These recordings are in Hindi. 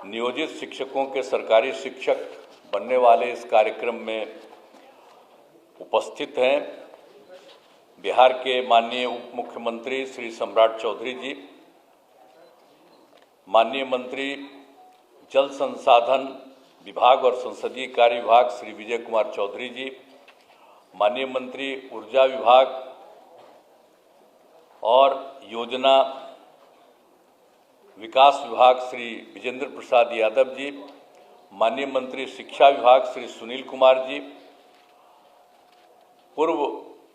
नियोजित शिक्षकों के सरकारी शिक्षक बनने वाले इस कार्यक्रम में उपस्थित हैं बिहार के माननीय उप मुख्यमंत्री श्री सम्राट चौधरी जी, माननीय मंत्री जल संसाधन विभाग और संसदीय कार्य विभाग श्री विजय कुमार चौधरी जी, माननीय मंत्री ऊर्जा विभाग और योजना विकास विभाग श्री विजेंद्र प्रसाद यादव जी, माननीय मंत्री शिक्षा विभाग श्री सुनील कुमार जी, पूर्व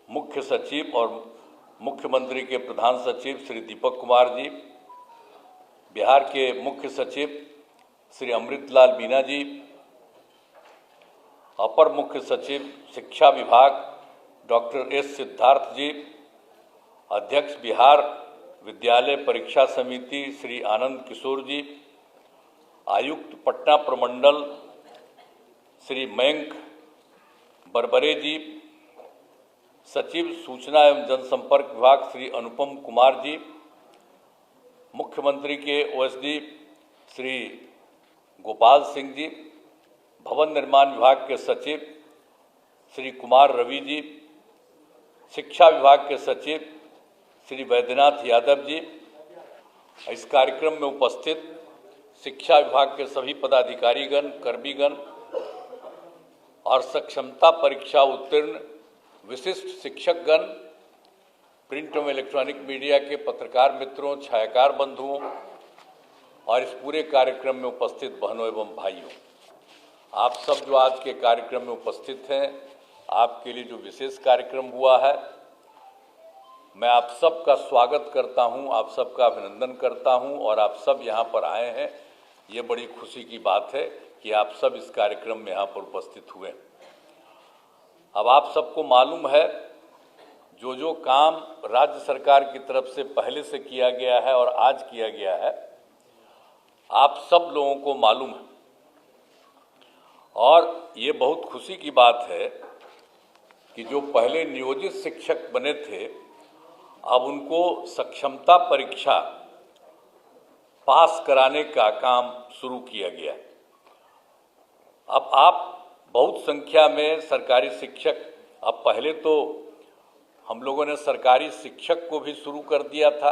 मुख्य सचिव और मुख्यमंत्री के प्रधान सचिव श्री दीपक कुमार जी, बिहार के मुख्य सचिव श्री अमृतलाल मीना जी, अपर मुख्य सचिव शिक्षा विभाग डॉक्टर एस सिद्धार्थ जी, अध्यक्ष बिहार विद्यालय परीक्षा समिति श्री आनंद किशोर जी, आयुक्त पटना प्रमंडल श्री मयंक बरबरे जी, सचिव सूचना एवं जनसंपर्क विभाग श्री अनुपम कुमार जी, मुख्यमंत्री के ओएसडी श्री गोपाल सिंह जी, भवन निर्माण विभाग के सचिव श्री कुमार रवि जी, शिक्षा विभाग के सचिव श्री वैद्यनाथ यादव जी, इस कार्यक्रम में उपस्थित शिक्षा विभाग के सभी पदाधिकारीगण, कर्मीगण और सक्षमता परीक्षा उत्तीर्ण विशिष्ट शिक्षकगण, प्रिंट एवं इलेक्ट्रॉनिक मीडिया के पत्रकार मित्रों, छायाकार बंधुओं और इस पूरे कार्यक्रम में उपस्थित बहनों एवं भाइयों, आप सब जो आज के कार्यक्रम में उपस्थित हैं, आपके लिए जो विशेष कार्यक्रम हुआ है, मैं आप सब का स्वागत करता हूं, आप सब का अभिनंदन करता हूं और आप सब यहां पर आए हैं। ये बड़ी खुशी की बात है कि आप सब इस कार्यक्रम में यहां पर उपस्थित हुए। अब आप सबको मालूम है जो काम राज्य सरकार की तरफ से पहले से किया गया है और आज किया गया है, आप सब लोगों को मालूम है और ये बहुत खुशी की बात है कि जो पहले नियोजित शिक्षक बने थे, अब उनको सक्षमता परीक्षा पास कराने का काम शुरू किया गया। अब आप बहुत संख्या में सरकारी शिक्षक, अब पहले तो हम लोगों ने सरकारी शिक्षक को भी शुरू कर दिया था,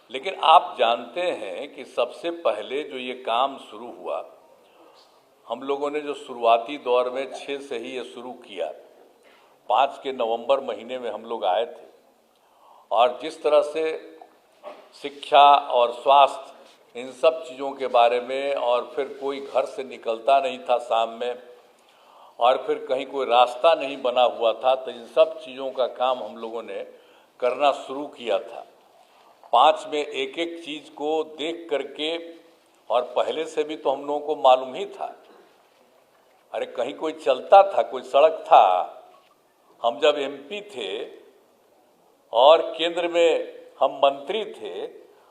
लेकिन आप जानते हैं कि सबसे पहले जो ये काम शुरू हुआ, हम लोगों ने जो शुरुआती दौर में 6 से ही ये शुरू किया। 5 के नवंबर महीने में हम लोग आए थे और जिस तरह से शिक्षा और स्वास्थ्य इन सब चीज़ों के बारे में, और फिर कोई घर से निकलता नहीं था शाम में, और फिर कहीं कोई रास्ता नहीं बना हुआ था, तो इन सब चीज़ों का काम हम लोगों ने करना शुरू किया था। 5 में एक एक चीज़ को देख करके, और पहले से भी तो हम लोगों को मालूम ही था, अरे कहीं कोई चलता था, कोई सड़क था। हम जब एमपी थे और केंद्र में हम मंत्री थे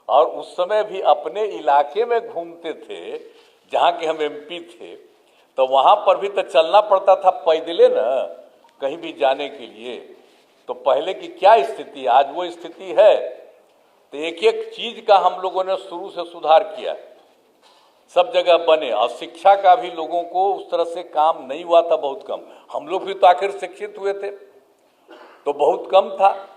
और उस समय भी अपने इलाके में घूमते थे जहाँ के हम एमपी थे, तो वहाँ पर भी तो चलना पड़ता था पैदले न, कहीं भी जाने के लिए। तो पहले की क्या स्थिति, आज वो स्थिति है। तो एक एक चीज़ का हम लोगों ने शुरू से सुधार किया, सब जगह बने। और शिक्षा का भी लोगों को उस तरह से काम नहीं हुआ था, बहुत कम। हम लोग भी तो आखिर शिक्षित हुए थे, तो बहुत कम था।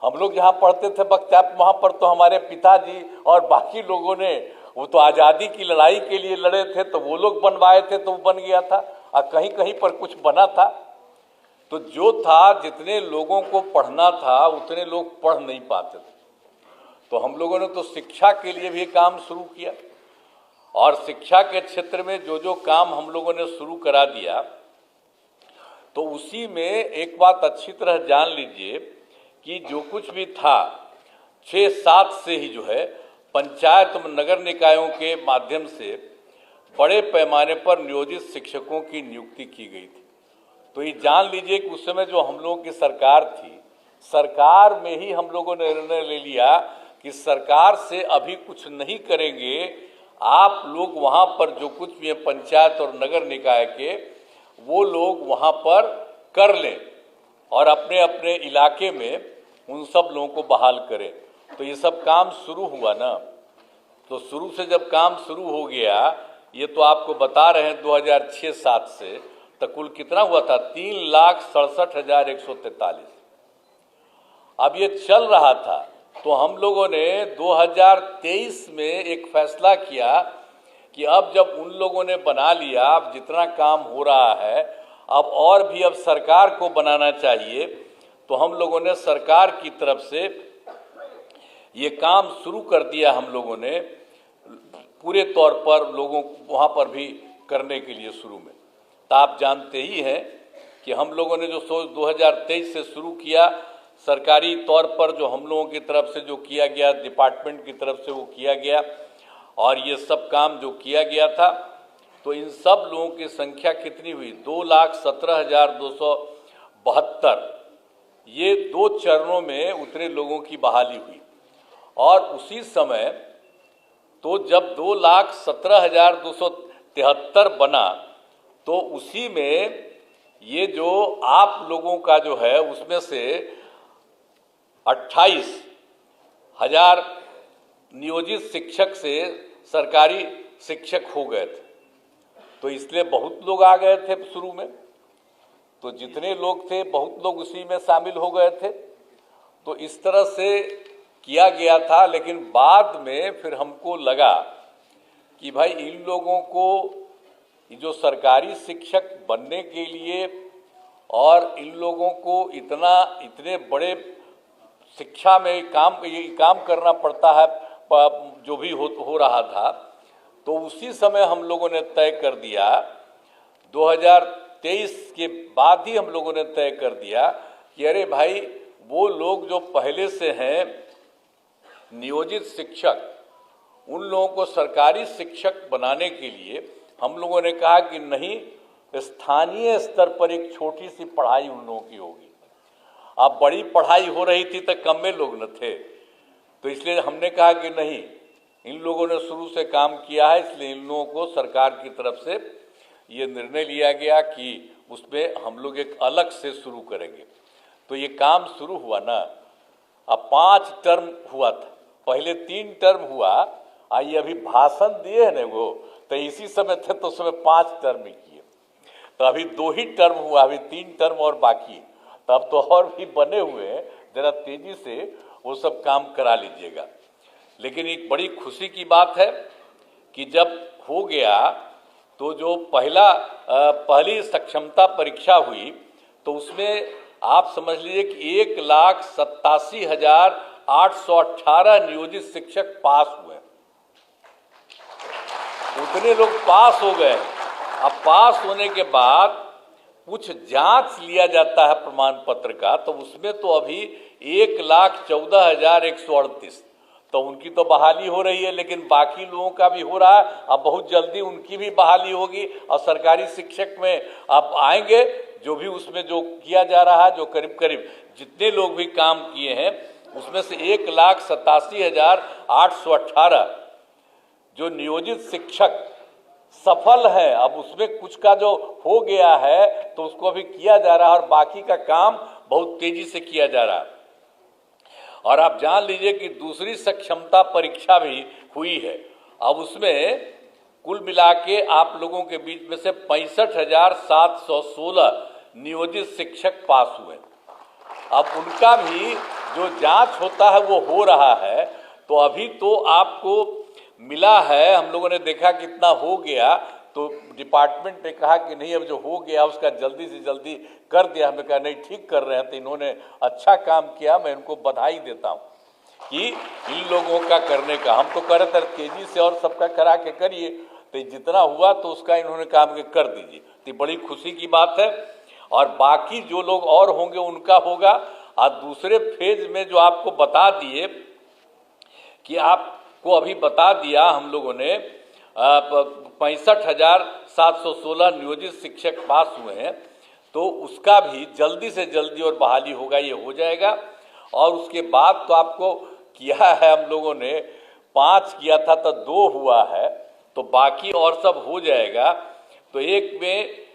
हम लोग जहाँ पढ़ते थे बख्तियार, वहाँ पर तो हमारे पिताजी और बाकी लोगों ने, वो तो आज़ादी की लड़ाई के लिए लड़े थे, तो वो लोग बनवाए थे, तो वो बन गया था। और कहीं कहीं पर कुछ बना था। तो जो था, जितने लोगों को पढ़ना था उतने लोग पढ़ नहीं पाते थे, तो हम लोगों ने तो शिक्षा के लिए भी काम शुरू किया। और शिक्षा के क्षेत्र में जो काम हम लोगों ने शुरू करा दिया, तो उसी में एक बात अच्छी तरह जान लीजिए कि जो कुछ भी था 6-7 से ही जो है पंचायत व नगर निकायों के माध्यम से बड़े पैमाने पर नियोजित शिक्षकों की नियुक्ति की गई थी। तो ये जान लीजिए कि उस समय जो हम लोगों की सरकार थी, सरकार में ही हम लोगों ने निर्णय ले लिया कि सरकार से अभी कुछ नहीं करेंगे, आप लोग वहाँ पर जो कुछ भी है पंचायत और नगर निकाय के, वो लोग वहाँ पर कर लें और अपने अपने इलाके में उन सब लोगों को बहाल करें। तो ये सब काम शुरू हुआ ना। तो शुरू से जब काम शुरू हो गया, ये तो आपको बता रहे हैं 2006-07 से, तो कुल कितना हुआ था? 3,67,143। अब ये चल रहा था, तो हम लोगों ने 2023 में एक फैसला किया कि अब जब उन लोगों ने बना लिया, अब जितना काम हो रहा है अब और भी अब सरकार को बनाना चाहिए, तो हम लोगों ने सरकार की तरफ से ये काम शुरू कर दिया। हम लोगों ने पूरे तौर पर लोगों वहाँ पर भी करने के लिए शुरू में, तो आप जानते ही हैं कि हम लोगों ने जो 2023 से शुरू किया, सरकारी तौर पर जो हम लोगों की तरफ से जो किया गया, डिपार्टमेंट की तरफ से वो किया गया, और ये सब काम जो किया गया था, तो इन सब लोगों की संख्या कितनी हुई? 2,17,272। ये 2 चरणों में उतने लोगों की बहाली हुई। और उसी समय तो जब 2,17,273 बना, तो उसी में ये जो आप लोगों का जो है, उसमें से 28,000 नियोजित शिक्षक से सरकारी शिक्षक हो गए थे। तो इसलिए बहुत लोग आ गए थे शुरू में, तो जितने लोग थे बहुत लोग उसी में शामिल हो गए थे। तो इस तरह से किया गया था। लेकिन बाद में फिर हमको लगा कि भाई इन लोगों को जो सरकारी शिक्षक बनने के लिए और इन लोगों को इतने बड़े शिक्षा में ये काम करना पड़ता है, जो भी हो रहा था, तो उसी समय हम लोगों ने तय कर दिया, 2023 के बाद ही हम लोगों ने तय कर दिया कि अरे भाई वो लोग जो पहले से हैं नियोजित शिक्षक, उन लोगों को सरकारी शिक्षक बनाने के लिए हम लोगों ने कहा कि नहीं, स्थानीय स्तर पर एक छोटी सी पढ़ाई उन लोगों की होगी। अब बड़ी पढ़ाई हो रही थी तो कम में लोग न थे, तो इसलिए हमने कहा कि नहीं, इन लोगों ने शुरू से काम किया है, इसलिए इन लोगों को सरकार की तरफ से ये निर्णय लिया गया कि उसमें हम लोग एक अलग से शुरू करेंगे। तो ये काम शुरू हुआ ना, अब 5 टर्म हुआ था, पहले 3 टर्म हुआ, ये अभी भाषण दिए हैं ना वो, तो इसी समय थे तो उसमें 5 टर्म ही किए, तो अभी 2 ही टर्म हुआ, अभी 3 टर्म और बाकी, तब तो और भी बने हुए हैं, जरा तेजी से वो सब काम करा लीजिएगा। लेकिन एक बड़ी खुशी की बात है कि जब हो गया तो जो पहली सक्षमता परीक्षा हुई, तो उसमें आप समझ लीजिए कि 1,87,818 नियोजित शिक्षक पास हुए। उतने लोग पास हो गए। अब पास होने के बाद कुछ जांच लिया जाता है प्रमाण पत्र का, तो उसमें तो अभी 1,14,138, तो उनकी तो बहाली हो रही है, लेकिन बाकी लोगों का भी हो रहा है। अब बहुत जल्दी उनकी भी बहाली होगी और सरकारी शिक्षक में आप आएंगे, जो भी उसमें जो किया जा रहा है, जो करीब करीब जितने लोग भी काम किए हैं, उसमें से 1,87,818 जो नियोजित शिक्षक सफल है। अब उसमें कुछ का जो हो गया है तो उसको अभी किया जा रहा है, और बाकी का काम बहुत तेजी से किया जा रहा है। और आप जान लीजिए कि दूसरी सक्षमता परीक्षा भी हुई है। अब उसमें कुल मिला के आप लोगों के बीच में से 65,716 नियोजित शिक्षक पास हुए। अब उनका भी जो जांच होता है वो हो रहा है। तो अभी तो आपको मिला है, हम लोगों ने देखा कितना हो गया, तो डिपार्टमेंट ने कहा कि नहीं, अब जो हो गया उसका जल्दी से जल्दी कर दिया। हमने कहा नहीं, ठीक कर रहे हैं, तो इन्होंने अच्छा काम किया, मैं इनको बधाई देता हूँ कि इन लोगों का करने का। हम तो कर रहे थे तेजी से और सबका करा के करिए, तो जितना हुआ तो उसका इन्होंने काम के कर दीजिए, तो बड़ी खुशी की बात है। और बाकी जो लोग और होंगे उनका होगा। और दूसरे फेज में जो आपको बता दिए कि आपको अभी बता दिया हम लोगों ने 65,716 नियोजित शिक्षक पास हुए हैं, तो उसका भी जल्दी से जल्दी और बहाली होगा, ये हो जाएगा। और उसके बाद तो आपको किया है हम लोगों ने 5 किया था तो 2 हुआ है, तो बाकी और सब हो जाएगा। तो एक में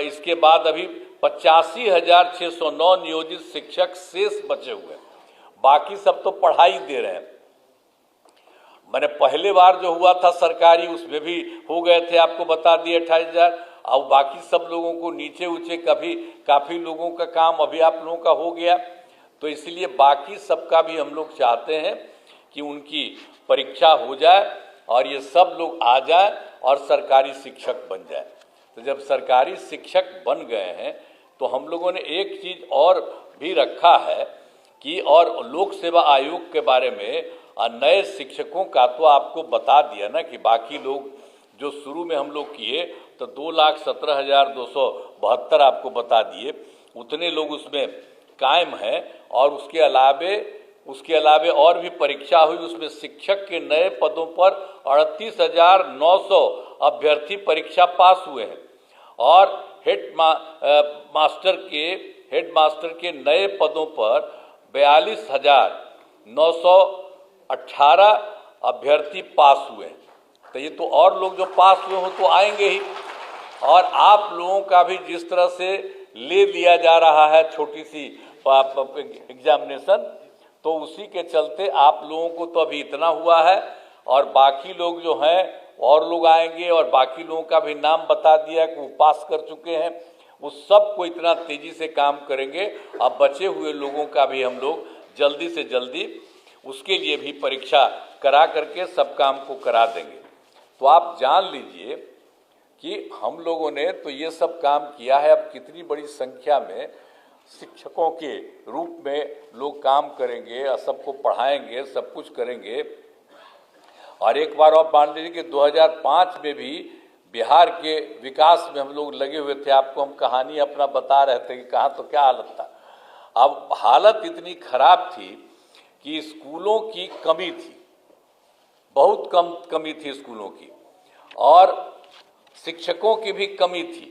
इसके बाद अभी 85,609 नियोजित शिक्षक शेष बचे हुए, बाकी सब तो पढ़ाई दे रहे हैं। मैंने पहले बार जो हुआ था सरकारी, उसमें भी हो गए थे, आपको बता दिए 28,000। और बाकी सब लोगों को नीचे ऊंचे काफ़ी लोगों का काम अभी आप लोगों का हो गया। तो इसलिए बाकी सबका भी हम लोग चाहते हैं कि उनकी परीक्षा हो जाए और ये सब लोग आ जाए और सरकारी शिक्षक बन जाए। तो जब सरकारी शिक्षक बन गए हैं तो हम लोगों ने एक चीज़ और भी रखा है कि और लोक सेवा आयोग के बारे में नए शिक्षकों का तो आपको बता दिया ना कि बाकी लोग जो शुरू में हम लोग किए तो 2,17,272 आपको बता दिए, उतने लोग उसमें कायम हैं। और उसके अलावे और भी परीक्षा हुई, उसमें शिक्षक के नए पदों पर 38,900 अभ्यर्थी परीक्षा पास हुए हैं और हेड मास्टर के नए पदों पर 42,918 अभ्यर्थी पास हुए हैं। तो ये तो और लोग जो पास हुए हो तो आएंगे ही। और आप लोगों का भी जिस तरह से ले लिया जा रहा है छोटी सी एग्जामिनेशन, तो उसी के चलते आप लोगों को तो अभी इतना हुआ है और बाकी लोग जो हैं और लोग आएंगे और बाकी लोगों का भी नाम बता दिया कि वो पास कर चुके हैं। उस सब को इतना तेज़ी से काम करेंगे। अब बचे हुए लोगों का भी हम लोग जल्दी से जल्दी उसके लिए भी परीक्षा करा करके सब काम को करा देंगे। तो आप जान लीजिए कि हम लोगों ने तो ये सब काम किया है। अब कितनी बड़ी संख्या में शिक्षकों के रूप में लोग काम करेंगे और सबको पढ़ाएंगे, सब कुछ करेंगे। और एक बार आप मान लीजिए कि 2005 में भी बिहार के विकास में हम लोग लगे हुए थे। आपको हम कहानी अपना बता रहे थे कि कहाँ तो क्या हालत था। अब हालत इतनी खराब थी कि स्कूलों की कमी थी, बहुत कमी थी स्कूलों की, और शिक्षकों की भी कमी थी।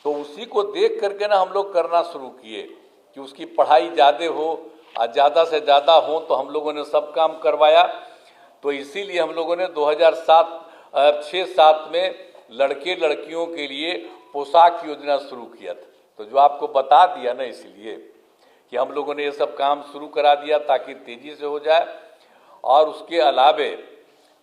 तो उसी को देख करके ना हम लोग करना शुरू किए कि उसकी पढ़ाई ज़्यादा हो और ज़्यादा से ज़्यादा हो, तो हम लोगों ने सब काम करवाया। तो इसीलिए हम लोगों ने 2006-7 में लड़के लड़कियों के लिए पोशाक योजना शुरू किया था। तो जो आपको बता दिया ना, इसलिए कि हम लोगों ने ये सब काम शुरू करा दिया ताकि तेज़ी से हो जाए। और उसके अलावे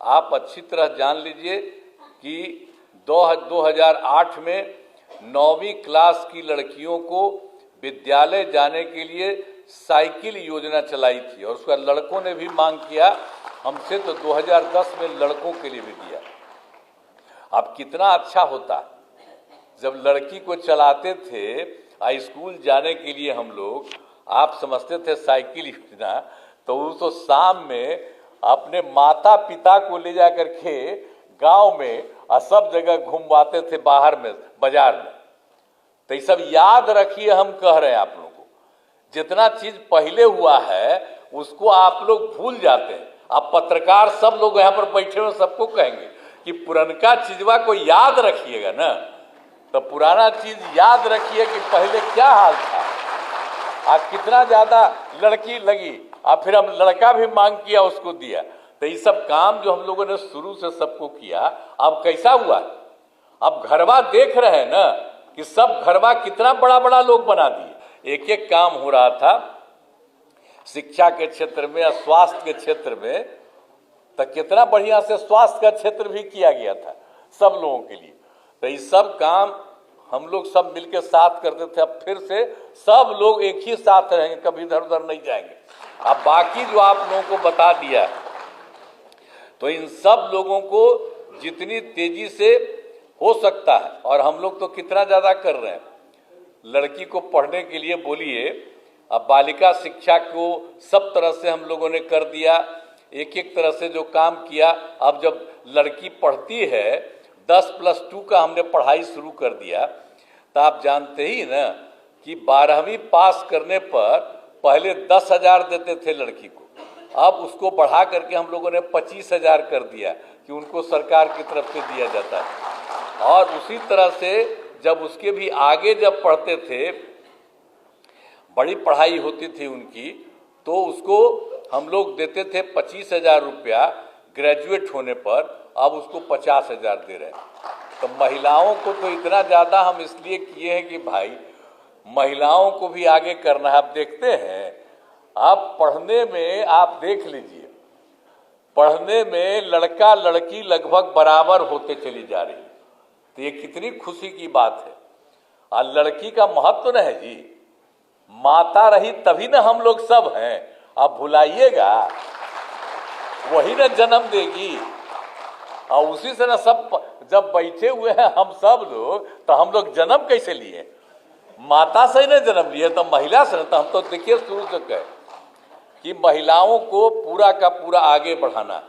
आप अच्छी तरह जान लीजिए कि 2008 में 9वीं क्लास की लड़कियों को विद्यालय जाने के लिए साइकिल योजना चलाई थी और उसका लड़कों ने भी मांग किया हमसे, तो 2010 में लड़कों के लिए भी दिया। अब कितना अच्छा होता जब लड़की को चलाते थे स्कूल जाने के लिए हम लोग, आप समझते थे साइकिल योजना, तो वो तो शाम में अपने माता पिता को ले जा करके गांव में और सब जगह घुमवाते थे बाहर में, बाजार में। तो ये सब याद रखिए, हम कह रहे हैं आप लोगों को, जितना चीज पहले हुआ है उसको आप लोग भूल जाते हैं। आप पत्रकार सब लोग यहाँ पर बैठे हुए सबको कहेंगे कि पुरनका चीजवा को याद रखिएगा ना, तो पुराना चीज याद रखिए कि पहले क्या हाल था, आज कितना ज्यादा लड़की लगी और फिर हम लड़का भी मांग किया, उसको दिया। तो ये सब काम जो हम लोगों ने शुरू से सबको किया, अब कैसा हुआ, अब घरवा देख रहे हैं ना कि सब घरवा कितना बड़ा बड़ा लोग बना दिए। एक एक काम हो रहा था शिक्षा के क्षेत्र में, स्वास्थ्य के क्षेत्र में, तो कितना बढ़िया से स्वास्थ्य का क्षेत्र भी किया गया था सब लोगों के लिए। तो ये सब काम हम लोग सब मिलकर साथ करते थे। अब फिर से सब लोग एक ही साथ रहेंगे, कभी इधर उधर नहीं जाएंगे। अब बाकी जो आप लोगों को बता दिया, तो इन सब लोगों को जितनी तेजी से हो सकता है, और हम लोग तो कितना ज़्यादा कर रहे हैं, लड़की को पढ़ने के लिए बोलिए, अब बालिका शिक्षा को सब तरह से हम लोगों ने कर दिया, एक एक तरह से जो काम किया। अब जब लड़की पढ़ती है 10+2 का हमने पढ़ाई शुरू कर दिया, तो आप जानते ही ना कि 12वीं पास करने पर पहले 10,000 देते थे लड़की को, अब उसको बढ़ा करके हम लोगों ने 25,000 कर दिया कि उनको सरकार की तरफ से दिया जाता है। और उसी तरह से जब उसके भी आगे जब पढ़ते थे, बड़ी पढ़ाई होती थी उनकी, तो उसको हम लोग देते थे 25,000 रुपया ग्रेजुएट होने पर, अब उसको 50,000 दे रहे हैं। तो महिलाओं को तो इतना ज़्यादा हम इसलिए किए हैं कि भाई महिलाओं को भी आगे करना है। आप देखते हैं, आप पढ़ने में आप देख लीजिए पढ़ने में लड़का लड़की लगभग बराबर होते चली जा रही है। तो ये कितनी खुशी की बात है। और लड़की का महत्व न है जी, माता रही तभी ना हम लोग सब हैं। आप भुलाइएगा, वही ना जन्म देगी। और उसी से ना सब जब बैठे हुए हैं हम सब लोग, तो हम लोग जन्म कैसे लिए? माता से ही ना जन्म लिए, तो महिला से। तो हम तो देखिए शुरू से कहे कि महिलाओं को पूरा का पूरा आगे बढ़ाना,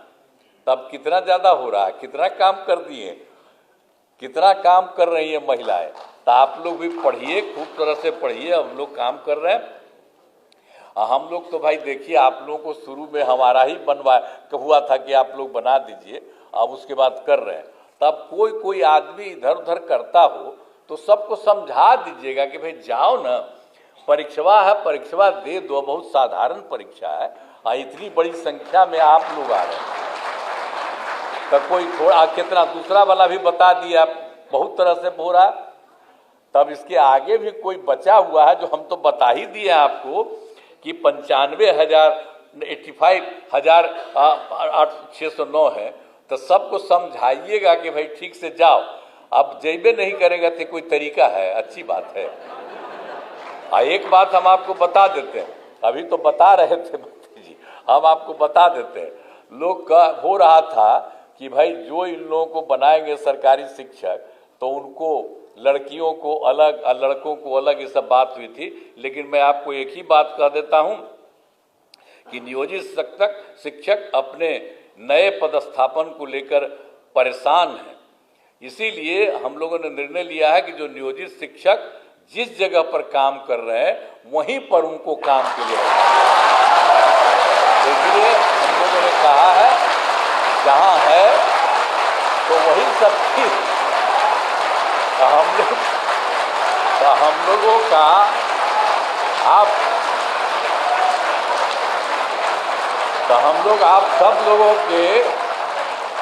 तब कितना ज्यादा हो रहा है, कितना काम कर दिए, कितना काम कर रही है महिलाएं। तो आप लोग भी पढ़िए, खूब तरह से पढ़िए। हम लोग काम कर रहे हैं। हम लोग तो भाई देखिए, आप लोगों को शुरू में हमारा ही बनवा हुआ था कि आप लोग बना दीजिए, अब उसके बाद कर रहे हैं। तब कोई आदमी इधर उधर करता हो तो सबको समझा दीजिएगा कि भाई जाओ ना, परीक्षा है, परीक्षा दे दो, बहुत साधारण परीक्षा है। और इतनी बड़ी संख्या में आप लोग आ रहे हैं, तो कोई थोड़ा कितना दूसरा वाला भी बता दिया, बहुत तरह से हो रहा। तब इसके आगे भी कोई बचा हुआ है जो हम तो बता ही दिए आपको कि 95,609 है। तो सबको समझाइएगा कि भाई ठीक से जाओ। अब जेबे नहीं करेगा तो कोई तरीका है? अच्छी बात है। एक बात हम आपको बता देते हैं, अभी तो बता रहे थे मंत्री जी, हम आपको बता देते हैं। लोग का हो रहा था कि भाई जो इन लोगों को बनाएंगे सरकारी शिक्षक, तो उनको लड़कियों को अलग और लड़कों को अलग, ये सब बात हुई थी। लेकिन मैं आपको एक ही बात कह देता हूं कि नियोजित शिक्षक अपने नए पदस्थापन को लेकर परेशान हैं। इसीलिए हम लोगों ने निर्णय लिया है कि जो नियोजित शिक्षक जिस जगह पर काम कर रहे हैं वहीं पर उनको काम के लिए रखा। इसलिए हम लोगों ने कहा है जहां है तो वही सब चीज। तो हम लोगों का हम लोग आप सब लोगों के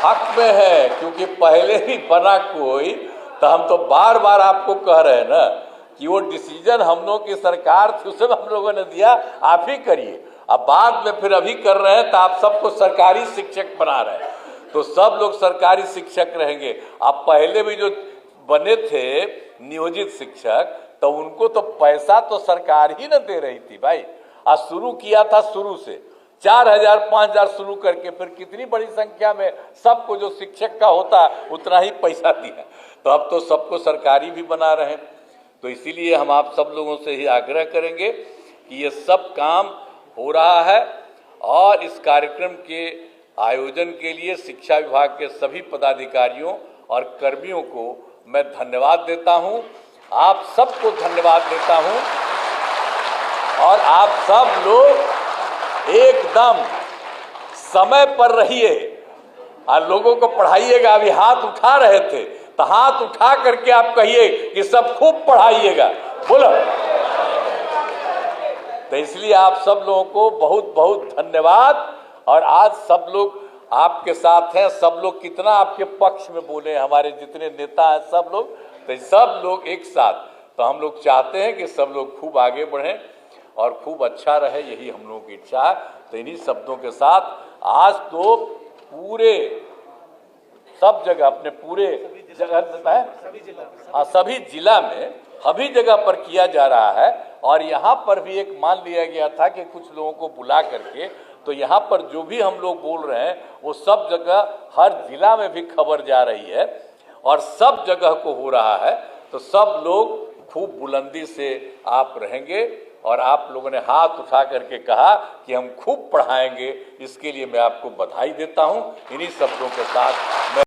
हक में है, क्योंकि पहले ही बना कोई। तो हम तो बार बार आपको कह रहे हैं ना कि वो डिसीजन हम लोग की सरकार थी, उसे हम लोगों ने दिया, आप ही करिए। अब बाद में फिर अभी कर रहे हैं तो आप सबको सरकारी शिक्षक बना रहे हैं, तो सब लोग सरकारी शिक्षक रहेंगे। आप पहले भी जो बने थे नियोजित शिक्षक, तो उनको तो पैसा तो सरकार ही न दे रही थी भाई। आज शुरू किया था, शुरू से 4,000 5,000 शुरू करके फिर कितनी बड़ी संख्या में सबको जो शिक्षक का होता उतना ही पैसा दिया। तो अब तो सबको सरकारी भी बना रहे हैं। तो इसीलिए हम आप सब लोगों से ही आग्रह करेंगे कि ये सब काम हो रहा है। और इस कार्यक्रम के आयोजन के लिए शिक्षा विभाग के सभी पदाधिकारियों और कर्मियों को मैं धन्यवाद देता हूं। आप सबको धन्यवाद देता हूं। और आप सब लोग एकदम समय पर रहिए और लोगों को पढ़ाइएगा। अभी हाथ उठा रहे थे, तो हाथ उठा करके आप कहिए कि सब खूब पढ़ाइएगा, बोलो। तो इसलिए आप सब लोगों को बहुत बहुत धन्यवाद। और आज सब लोग आपके साथ हैं, सब लोग कितना आपके पक्ष में बोले, हमारे जितने नेता हैं सब लोग, तो सब लोग एक साथ। तो हम लोग चाहते हैं कि सब लोग खूब आगे बढ़ें और खूब अच्छा रहे, यही हम लोगों की इच्छा है। तो इन्हीं शब्दों के साथ आज तो पूरे सब जगह, अपने पूरे जगह सभी जिला में सभी जगह पर किया जा रहा है। और यहाँ पर भी एक मान लिया गया था कि कुछ लोगों को बुला करके, तो यहाँ पर जो भी हम लोग बोल रहे हैं वो सब जगह हर जिला में भी खबर जा रही है और सब जगह को हो रहा है। तो सब लोग खूब बुलंदी से आप रहेंगे। और आप लोगों ने हाथ उठा करके कहा कि हम खूब पढ़ाएंगे, इसके लिए मैं आपको बधाई देता हूं। इन्हीं शब्दों के साथ मैं